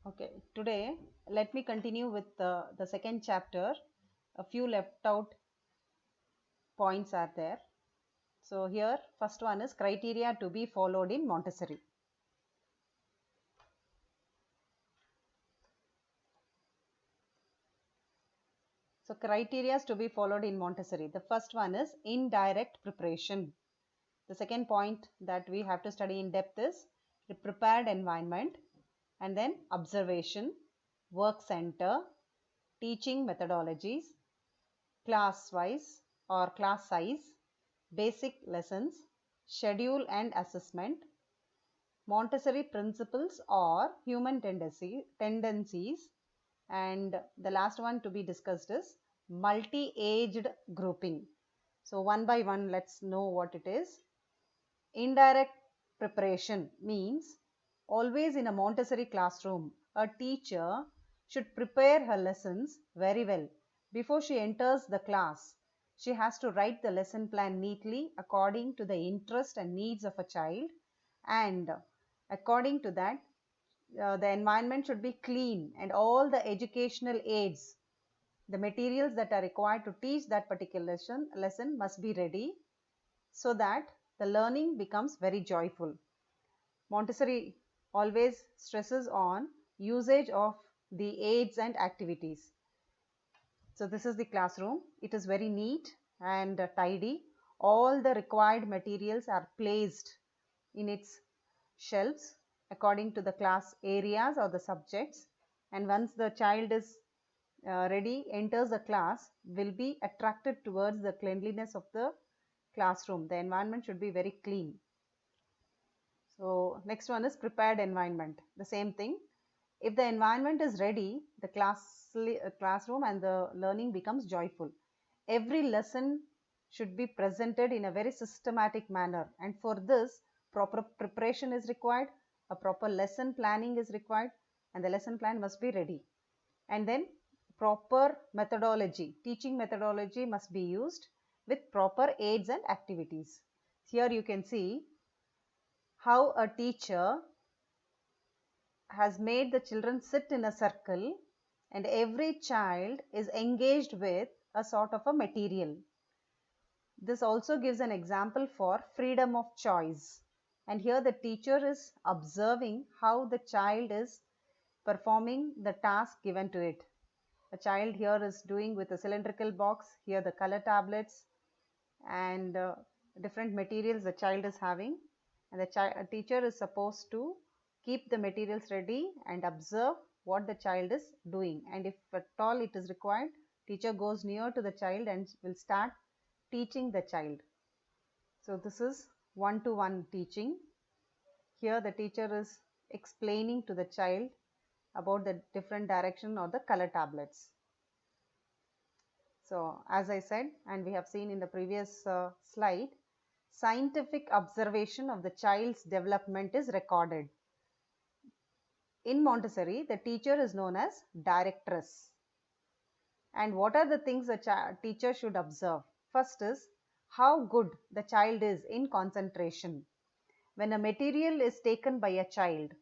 Okay, today let me continue with the second chapter. A few left out points are there. So here, first one is criteria to be followed in Montessori. So criteria to be followed in Montessori. The first one is indirect preparation. The second point that we have to study in depth is the prepared environment, and then observation, work center, teaching methodologies, class wise or class size, basic lessons, schedule and assessment, Montessori principles or human tendencies, and the last one to be discussed is multi-aged grouping. So one by one, let's know what it is. Indirect preparation means always in a Montessori classroom, a teacher should prepare her lessons very well. Before she enters the class, she has to write the lesson plan neatly according to the interest and needs of a child, and according to that, the environment should be clean and all the educational aids, the materials that are required to teach that particular lesson must be ready so that the learning becomes very joyful. Montessori always stresses on usage of the aids and activities. So this is the classroom. It is very neat and tidy. All the required materials are placed in its shelves according to the class areas or the subjects, and once the child is ready, enters the class, will be attracted towards the cleanliness of the classroom. The environment should be very clean. So next one is prepared environment. The same thing. If the environment is ready, the classroom and the learning becomes joyful. Every lesson should be presented in a very systematic manner, and for this proper preparation is required, a proper lesson planning is required, and the lesson plan must be ready. And then proper methodology, teaching methodology must be used with proper aids and activities. Here you can see how a teacher has made the children sit in a circle and every child is engaged with a sort of a material. This also gives an example for freedom of choice. And here the teacher is observing how the child is performing the task given to it. A child here is doing with a cylindrical box, here the color tablets and different materials the child is having, and the teacher is supposed to keep the materials ready and observe what the child is doing, and if at all it is required, teacher goes near to the child and will start teaching the child. So this is one-to-one teaching. Here the teacher is explaining to the child about the different direction or the color tablets. So as I said, and we have seen in the previous slide, scientific observation of the child's development is recorded. In Montessori, the teacher is known as directress. And what are the things the teacher should observe? First is how good the child is in concentration. When a material is taken by a child,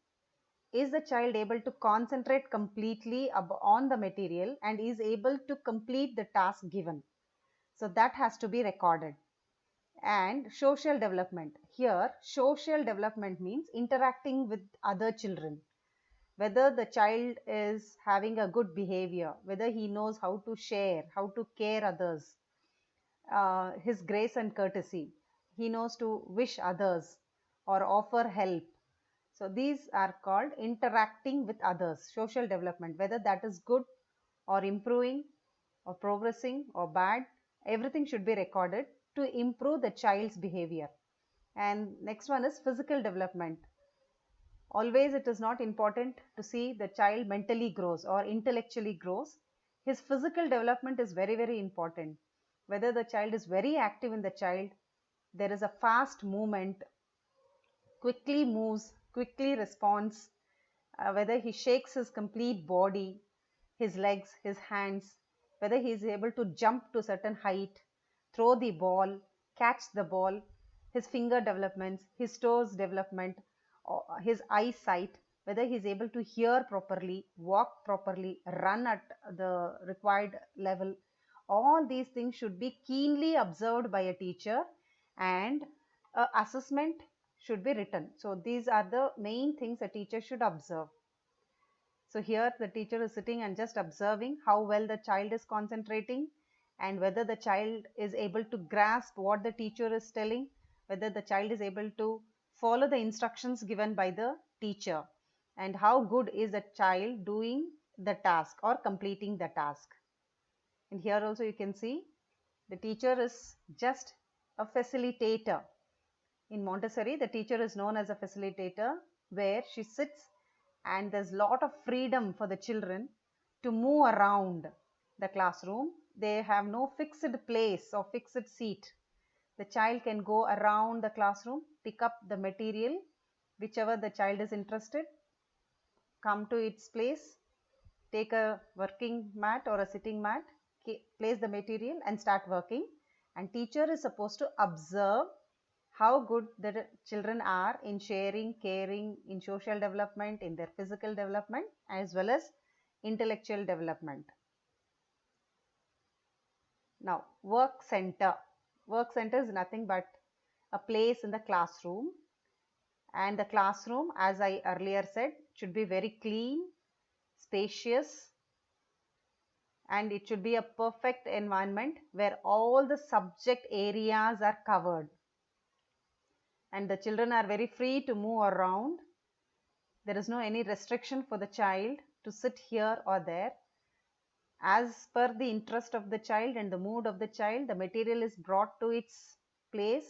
is the child able to concentrate completely on the material and is able to complete the task given? So that has to be recorded. And social development. Here, social development means interacting with other children. Whether the child is having a good behavior, whether he knows how to share, how to care others, his grace and courtesy, he knows to wish others or offer help. So these are called interacting with others, social development. Whether that is good or improving or progressing or bad, everything should be recorded to improve the child's behavior. And next one is physical development. Always it is not important to see the child mentally grows or intellectually grows. His physical development is very, very important. Whether the child is very active in the child, there is a fast movement, quickly moves, quickly responds, whether he shakes his complete body, his legs, his hands, whether he is able to jump to certain height, throw the ball, catch the ball, his finger developments, his toes development, his eyesight. whether he is able to hear properly, walk properly, run at the required level. All these things should be keenly observed by a teacher, and assessment should be written. So these are the main things a teacher should observe. So here the teacher is sitting and just observing how well the child is concentrating, and whether the child is able to grasp what the teacher is telling, whether the child is able to follow the instructions given by the teacher, and how good is the child doing the task or completing the task. And here also you can see the teacher is just a facilitator. In Montessori, the teacher is known as a facilitator, where she sits and there's a lot of freedom for the children to move around the classroom. They have no fixed place or fixed seat. The child can go around the classroom, pick up the material, whichever the child is interested, come to its place, take a working mat or a sitting mat, place the material and start working. And teacher is supposed to observe how good the children are in sharing, caring, in social development, in their physical development, as well as intellectual development. Now, work center. Work center is nothing but a place in the classroom, and the classroom, as I earlier said, should be very clean, spacious, and it should be a perfect environment where all the subject areas are covered and the children are very free to move around. There is no any restriction for the child to sit here or there. As per the interest of the child and the mood of the child, the material is brought to its place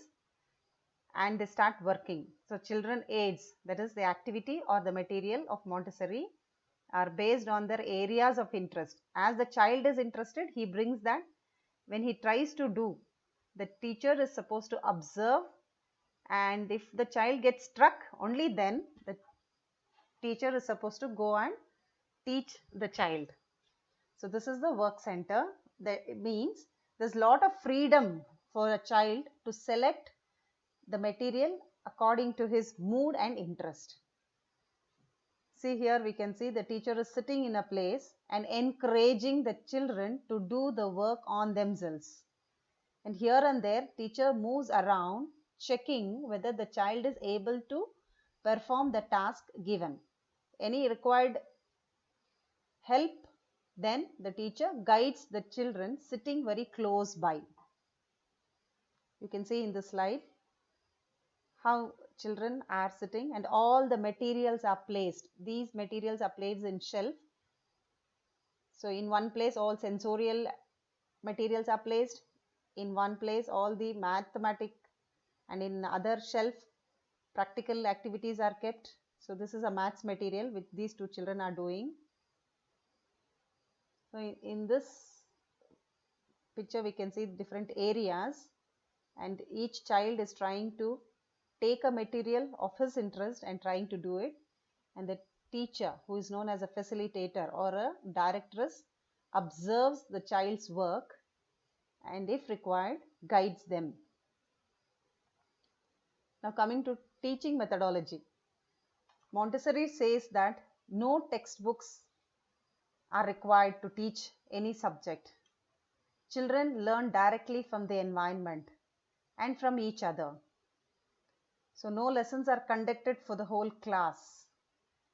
and they start working. So children aids, that is the activity or the material of Montessori, are based on their areas of interest. As the child is interested, he brings that. When he tries to do, the teacher is supposed to observe, and if the child gets struck, only then the teacher is supposed to go and teach the child. So this is the work center. That means there's a lot of freedom for a child to select the material according to his mood and interest. See, here we can see the teacher is sitting in a place and encouraging the children to do the work on themselves. And here and there, teacher moves around checking whether the child is able to perform the task given. Any required help, then the teacher guides the children sitting very close by. You can see in the slide how children are sitting and all the materials are placed. These materials are placed in shelf. So in one place all sensorial materials are placed. In one place all the mathematic, and in other shelf practical activities are kept. So this is a maths material which these two children are doing. So in this picture we can see different areas, and each child is trying to take a material of his interest and trying to do it, and the teacher, who is known as a facilitator or a directress, observes the child's work and if required guides them. Now coming to teaching methodology. Montessori says that no textbooks are required to teach any subject. Children learn directly from the environment and from each other. So no lessons are conducted for the whole class.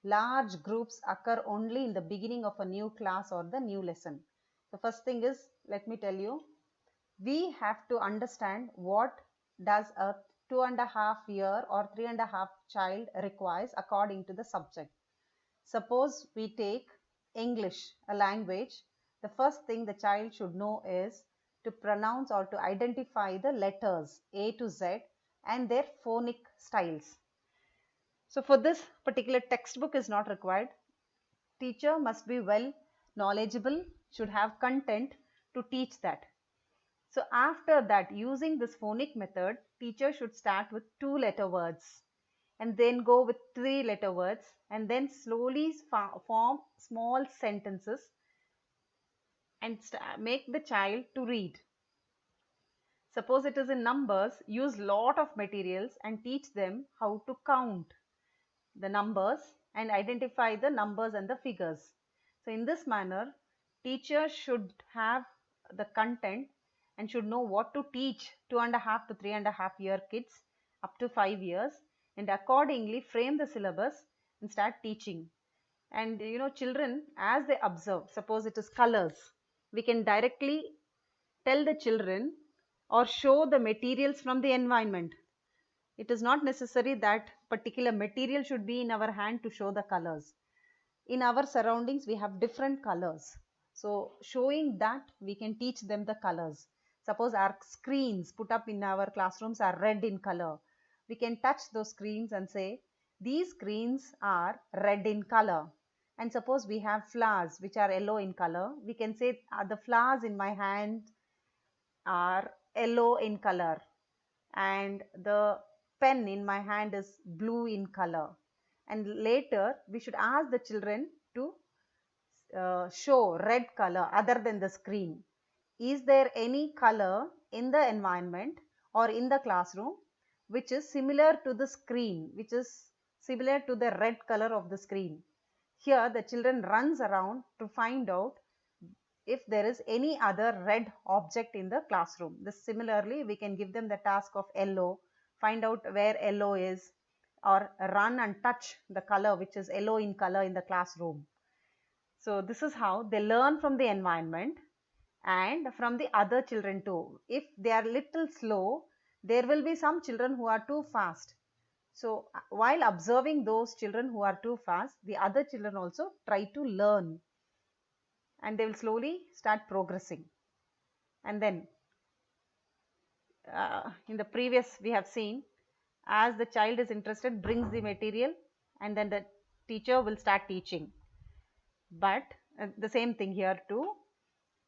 Large groups occur only in the beginning of a new class or the new lesson. The first thing is, let me tell you, we have to understand what does a 2.5-year or 3.5 child requires according to the subject. Suppose we take English, a language. The first thing the child should know is to pronounce or to identify the letters A to Z and their phonic styles. So for this particular textbook is not required. Teacher must be well knowledgeable, should have content to teach that. So after that, using this phonic method, teacher should start with 2-letter words and then go with 3-letter words and then slowly form small sentences and make the child to read. Suppose it is in numbers, use lot of materials and teach them how to count the numbers and identify the numbers and the figures. So in this manner, teachers should have the content and should know what to teach 2.5 to 3.5 year kids up to 5 years, and accordingly frame the syllabus and start teaching. And children, as they observe, suppose it is colors, we can directly tell the children or show the materials from the environment. It is not necessary that particular material should be in our hand to show the colors. In our surroundings, we have different colors. So showing that, we can teach them the colors. Suppose our screens put up in our classrooms are red in color. We can touch those screens and say, these screens are red in color. And suppose we have flowers which are yellow in color. We can say, the flowers in my hand are yellow in color, and the pen in my hand is blue in color. And later we should ask the children to show red color other than the screen. Is there any color in the environment or in the classroom which is similar to the screen, which is similar to the red color of the screen? Here the children runs around to find out if there is any other red object in the classroom. Similarly, we can give them the task of yellow, find out where yellow is, or run and touch the color which is yellow in color in the classroom. So this is how they learn from the environment and from the other children too. If they are little slow, there will be some children who are too fast. So while observing those children who are too fast, the other children also try to learn, and they will slowly start progressing. And then in the previous we have seen, as the child is interested, brings the material, and then the teacher will start teaching. But the same thing here too.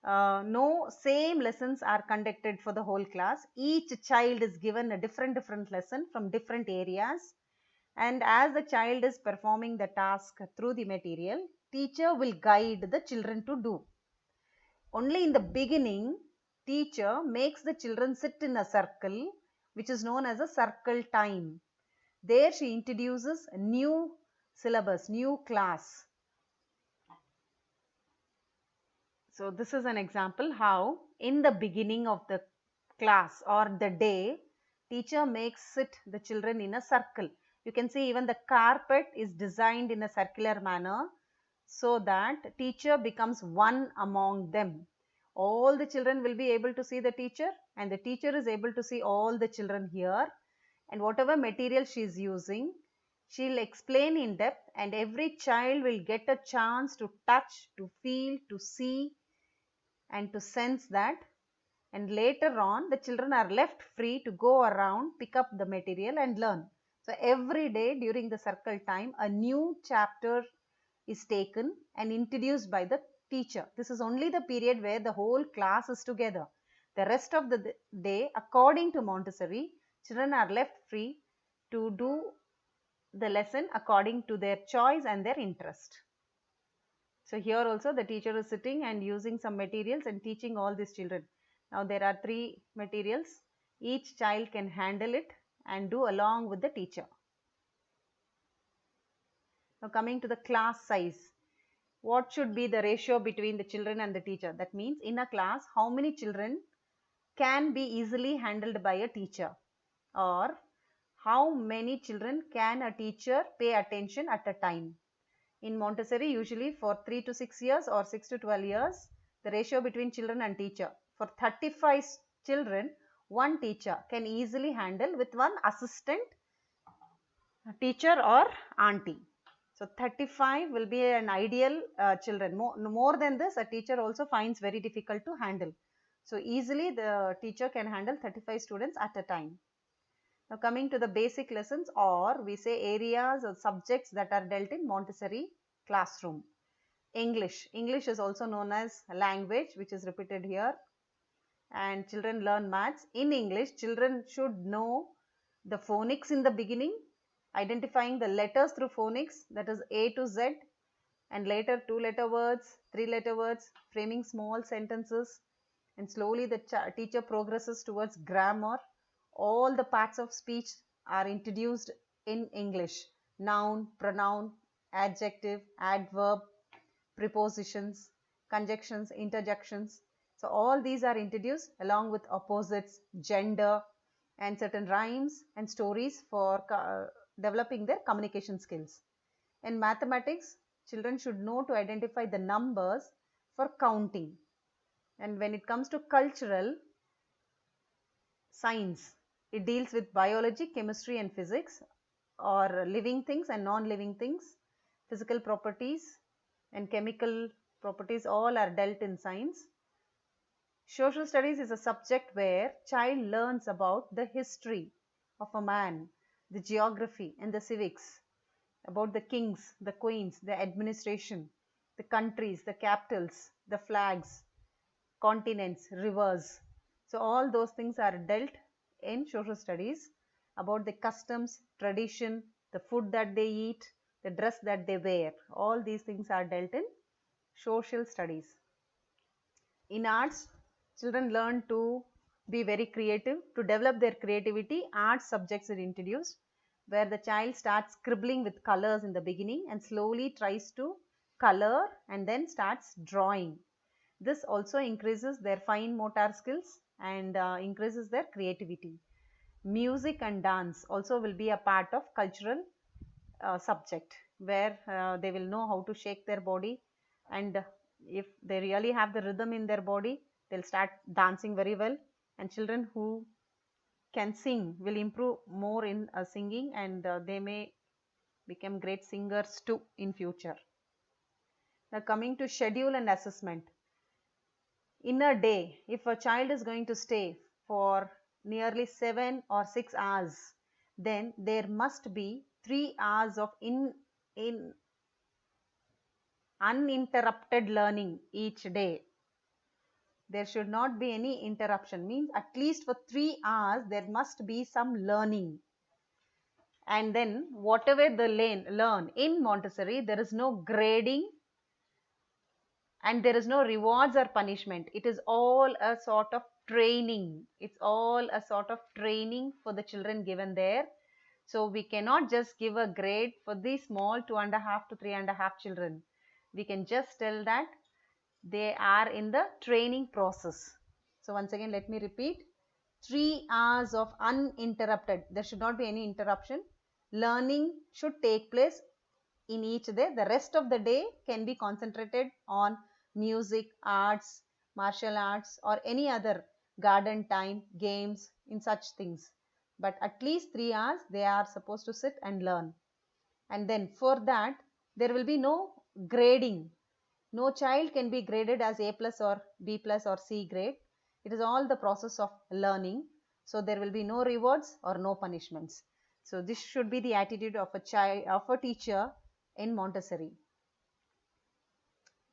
No same lessons are conducted for the whole class. Each child is given a different lesson from different areas, and as the child is performing the task through the material, teacher will guide the children to do. Only in the beginning, teacher makes the children sit in a circle, which is known as a circle time. There she introduces a new syllabus, new class. So this is an example how in the beginning of the class or the day, teacher makes sit the children in a circle. You can see even the carpet is designed in a circular manner so that teacher becomes one among them. All the children will be able to see the teacher, and the teacher is able to see all the children here, and whatever material she is using, she will explain in depth, and every child will get a chance to touch, to feel, to see, and to sense that. And later on, the children are left free to go around, pick up the material and learn. So every day during the circle time, a new chapter is taken and introduced by the teacher. This is only the period where the whole class is together. The rest of the day, according to Montessori, children are left free to do the lesson according to their choice and their interest. So here also the teacher is sitting and using some materials and teaching all these children. Now there are 3 materials. Each child can handle it and do along with the teacher. Now coming to the class size. What should be the ratio between the children and the teacher? That means in a class, how many children can be easily handled by a teacher, or how many children can a teacher pay attention at a time. In Montessori, usually for 3 to 6 years or 6 to 12 years, the ratio between children and teacher. For 35 children, one teacher can easily handle with one assistant teacher or auntie. So 35 will be an ideal children. More than this, a teacher also finds very difficult to handle. So easily the teacher can handle 35 students at a time. Now coming to the basic lessons, or we say areas or subjects that are dealt in Montessori classroom. English. English is also known as language, which is repeated here. And children learn maths. In English, children should know the phonics in the beginning, identifying the letters through phonics, that is A to Z, and later 2-letter words, 3-letter words, framing small sentences, and slowly the teacher progresses towards grammar. All the parts of speech are introduced in English: noun, pronoun, adjective, adverb, prepositions, conjunctions, interjections. So all these are introduced along with opposites, gender, and certain rhymes and stories for developing their communication skills. In mathematics, children should know to identify the numbers for counting. And when it comes to cultural science, it deals with biology, chemistry, and physics, or living things and non-living things, physical properties and chemical properties, all are dealt in science. Social studies is a subject where child learns about the history of a man, the geography and the civics, about the kings, the queens, the administration, the countries, the capitals, the flags, continents, rivers. So all those things are dealt in social studies, about the customs, tradition, the food that they eat, the dress that they wear. All these things are dealt in social studies. In arts, children learn to be very creative. To develop their creativity, art subjects are introduced, where the child starts scribbling with colors in the beginning and slowly tries to color and then starts drawing. This also increases their fine motor skills and increases their creativity. Music and dance also will be a part of cultural subject, where they will know how to shake their body, and if they really have the rhythm in their body, they'll start dancing very well. And children who can sing will improve more in singing, and they may become great singers too in future. Now coming to schedule and assessment. In a day, if a child is going to stay for nearly 7 or 6 hours, then there must be 3 hours of in uninterrupted learning each day. There should not be any interruption, means at least for 3 hours there must be some learning. And then whatever they learn in Montessori, there is no grading and there is no rewards or punishment. It is all a sort of training. It's all a sort of training for the children given there. So we cannot just give a grade for these small 2.5 to 3.5 children. We can just tell that they are in the training process. So once again, let me repeat. 3 hours of uninterrupted. There should not be any interruption. Learning should take place in each day. The rest of the day can be concentrated on music, arts, martial arts, or any other garden time, games, in such things. But at least 3 hours they are supposed to sit and learn. And then for that, there will be no grading. No child can be graded as A plus or B plus or C grade. It is all the process of learning. So there will be no rewards or no punishments. So this should be the attitude of a child, of a teacher in Montessori.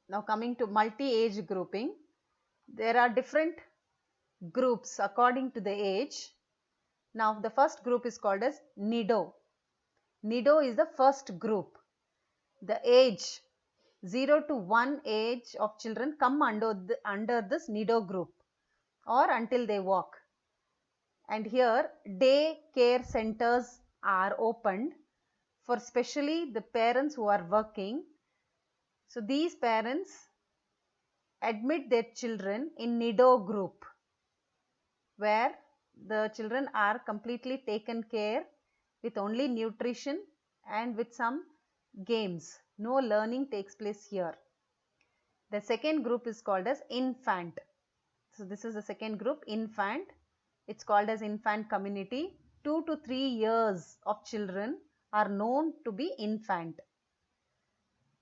Now coming to multi-age grouping, there are different groups according to the age. Now the first group is called as Nido. Nido is the first group. The age 0 to 1 age of children come under this Nido group, or until they walk. And here day care centers are opened for specially the parents who are working. So these parents admit their children in Nido group, where the children are completely taken care with only nutrition and with some games. No learning takes place here. The second group is called as infant. So this is the second group, infant. It's called as infant community. 2 to 3 years of children are known to be infant.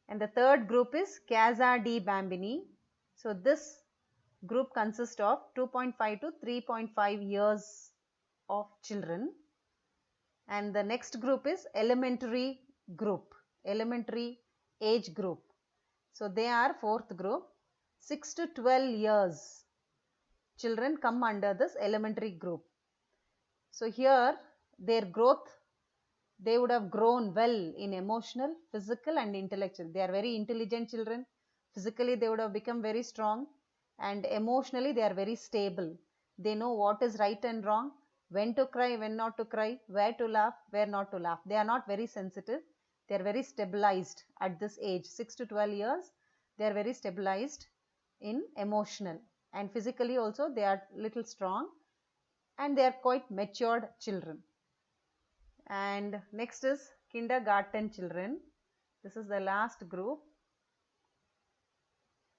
And the third group is Casa di Bambini. So this group consists of 2.5 to 3.5 years of children. And the next group is elementary group, elementary age group. So they are fourth group. 6 to 12 years children come under this elementary group. So here their growth, they would have grown well in emotional, physical and intellectual. They are very intelligent children. Physically they would have become very strong, and emotionally they are very stable. They know what is right and wrong, when to cry, when not to cry, where to laugh, where not to laugh. They are not very sensitive. They are very stabilized at this age, 6 to 12 years. They are very stabilized in emotional, and physically also they are little strong, and they are quite matured children. And next is kindergarten children. This is the last group.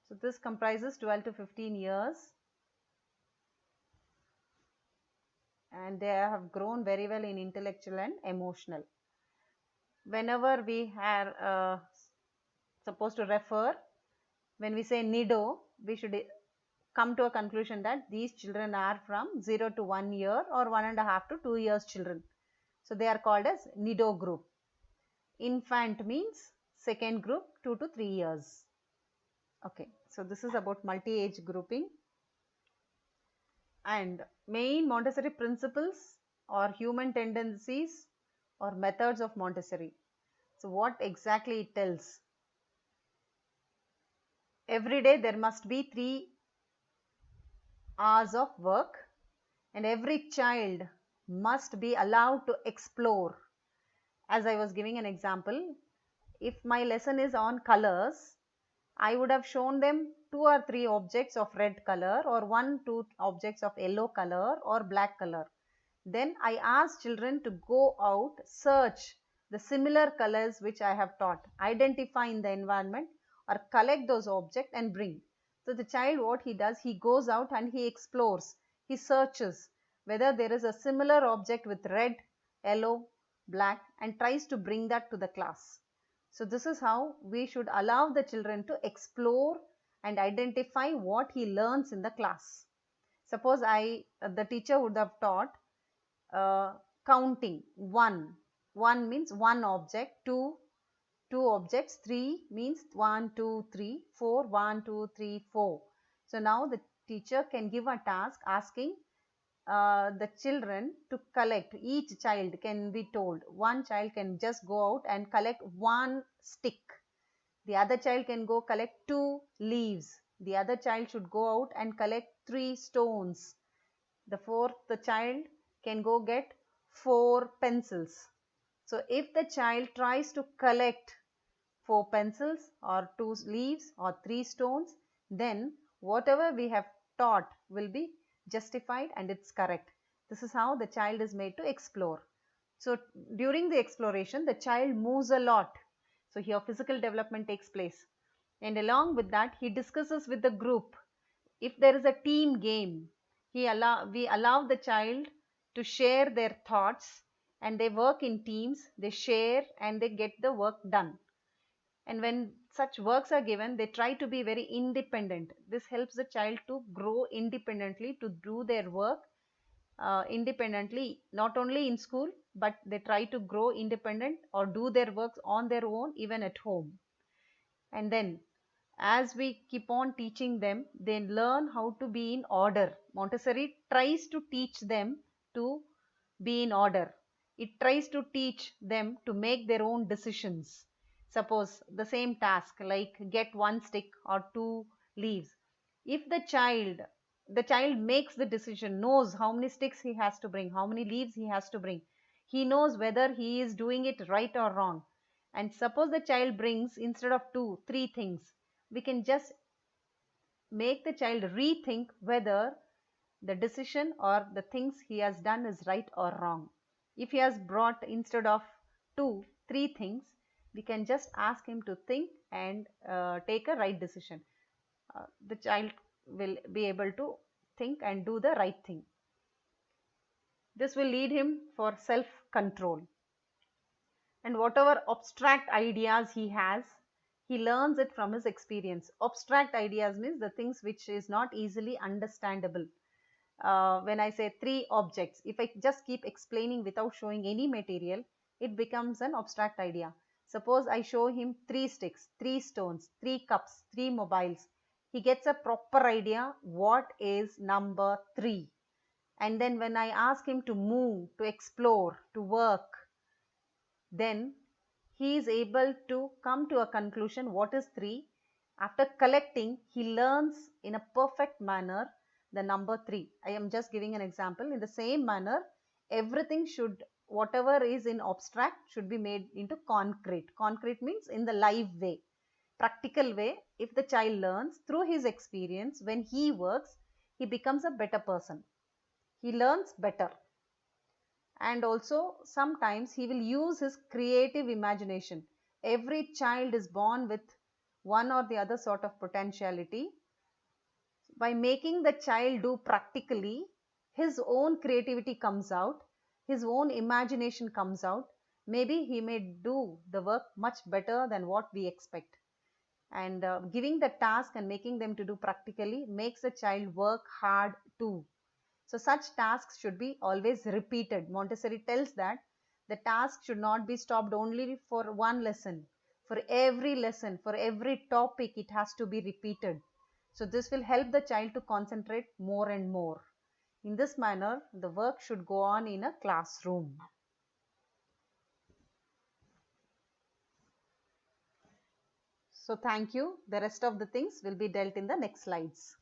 So this comprises 12 to 15 years, and they have grown very well in intellectual and emotional. Whenever we are supposed to refer, when we say nido, we should come to a conclusion that these children are from 0 to 1 year or 1.5 to 2 years children. So they are called as nido group. Infant means second group, 2 to 3 years. Okay, so this is about multi-age grouping. And main Montessori principles or human tendencies or methods of Montessori. So what exactly it tells? Every day there must be 3 hours of work, and every child must be allowed to explore. As I was giving an example, if my lesson is on colors, I would have shown them 2 or 3 objects of red color, or 1-2 objects of yellow color or black color. Then I ask children to go out, search the similar colors which I have taught, identify in the environment or collect those objects and bring. So the child, what he does, he goes out and he explores, he searches whether there is a similar object with red, yellow, black, and tries to bring that to the class. So this is how we should allow the children to explore and identify what he learns in the class. Suppose the teacher would have taught counting. 1 means 1 object, 2 objects, 3 means 1 2 3, 4 1 2 3 4. So now the teacher can give a task asking the children to collect. Each child can be told, one child can just go out and collect 1 stick, the other child can go collect 2 leaves, the other child should go out and collect 3 stones, the fourth child can go get 4 pencils. So if the child tries to collect 4 pencils or 2 leaves or 3 stones, then whatever we have taught will be justified and it's correct. This is how the child is made to explore. So during the exploration, the child moves a lot. So here physical development takes place. And along with that, he discusses with the group. If there is a team game, we allow the child to share their thoughts, and they work in teams, they share and they get the work done. And when such works are given, they try to be very independent. This helps the child to grow independently, to do their work independently, not only in school, but they try to grow independent or do their works on their own even at home. And then as we keep on teaching them, they learn how to be in order. Montessori tries to teach them to be in order. It tries to teach them to make their own decisions. Suppose the same task like get 1 stick or 2 leaves. If the child makes the decision, knows how many sticks he has to bring, how many leaves he has to bring. He knows whether he is doing it right or wrong. And suppose the child brings instead of 2, 3 things, we can just make the child rethink whether the decision or the things he has done is right or wrong. If he has brought instead of 2, 3 things, we can just ask him to think and take a right decision. The child will be able to think and do the right thing. This will lead him for self-control. And whatever abstract ideas he has, he learns it from his experience. Abstract ideas means the things which is not easily understandable. When I say 3 objects, if I just keep explaining without showing any material, it becomes an abstract idea. Suppose I show him 3 sticks, 3 stones, 3 cups, 3 mobiles. He gets a proper idea what is number 3. And then when I ask him to move, to explore, to work, then he is able to come to a conclusion what is 3. After collecting, he learns in a perfect manner the number 3. I am just giving an example. In the same manner, everything should whatever is in abstract should be made into concrete. Concrete means in the live way, practical way. If the child learns through his experience, when he works, he becomes a better person. He learns better. And also sometimes he will use his creative imagination. Every child is born with one or the other sort of potentiality. By making the child do practically, his own creativity comes out, his own imagination comes out. Maybe he may do the work much better than what we expect. And giving the task and making them to do practically makes the child work hard too. So such tasks should be always repeated. Montessori tells that the task should not be stopped only for one lesson. For every lesson, for every topic, it has to be repeated. So this will help the child to concentrate more and more. In this manner, the work should go on in a classroom. So thank you. The rest of the things will be dealt in the next slides.